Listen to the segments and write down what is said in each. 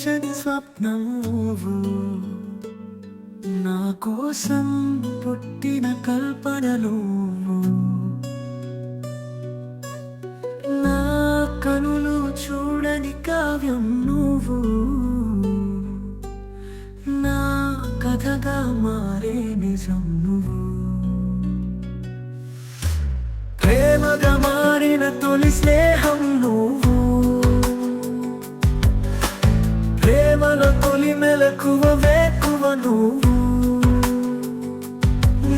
కనిపించని స్వప్నం నువ్వు, నా కోసం పుట్టిన కల్పన నువ్వు, నా కనులు చూడని కావ్యం నువ్వు, నా కథగా మారే నిజం నువ్వు, ప్రేమగా మారిన తొలి స్నేహం నువ్వు, ప్రేమలో తొలి మెలకువ వేకువ నువ్వు,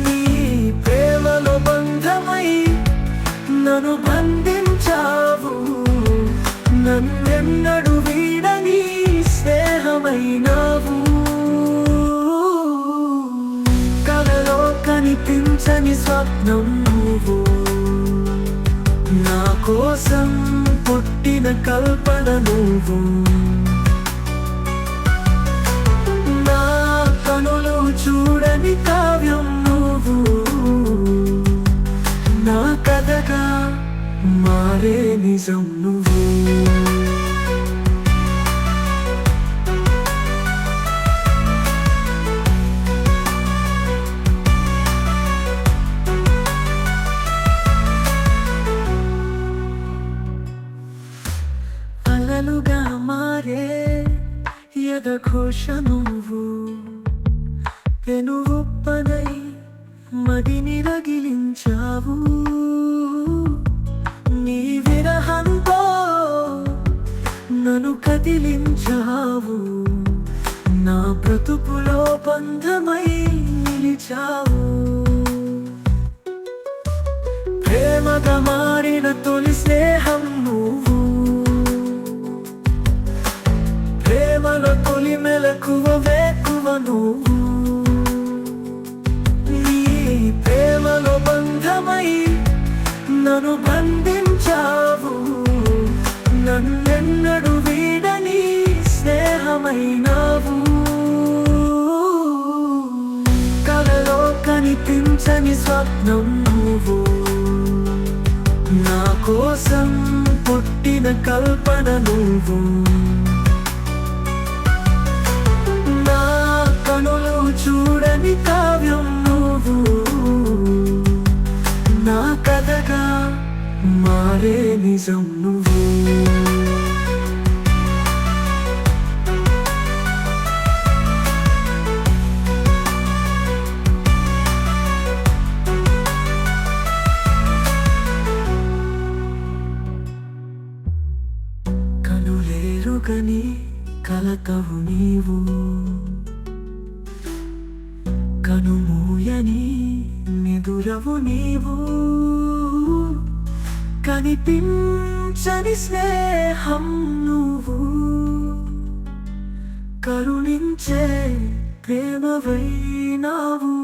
నీ ప్రేమలో బంధమై నన్ను బంధించావు, నన్నెన్నడు వీడని స్నేహమైనావు, కలలో కనిపించని స్వప్నం నువ్వు, నా కోసం పుట్టిన కల్పన నువ్వు, నా కనులు చూడని కావ్యం నువ్వు, నా కథగా మారే నిజం నువ్వు. అలలుగా మారే ఎదఘోష నువ్వు, పెనుగుప్పనై మదిని రగిలించావు, నీ విరహంతో నన్ను కదిలించావు, నా బ్రతుకులో బంధమై నిలిచావు, ప్రేమగా మారిన తొలి స్నేహం నువ్వు, ప్రేమలో తొలి మెలకువ వేకువ నువ్వు, నీ ప్రేమలో బంధమై నన్ను బంధించావు, నన్నెన్నడు వీడని స్నేహమైనావు, కలలో కనిపించని స్వప్నం నువ్వు, నా కోసం పుట్టిన కల్పన నువ్వు, నా కనులు చూడని కావ్యం నువ్వు, నా కథగా మారే నిజం నువ్వు. కనులేరుగని కలతవు నీవు, కనుమూయని నిదురవు నీవు, కనిపించని స్నేహం నువ్వు, కరుణించే ప్రేమవైనావు.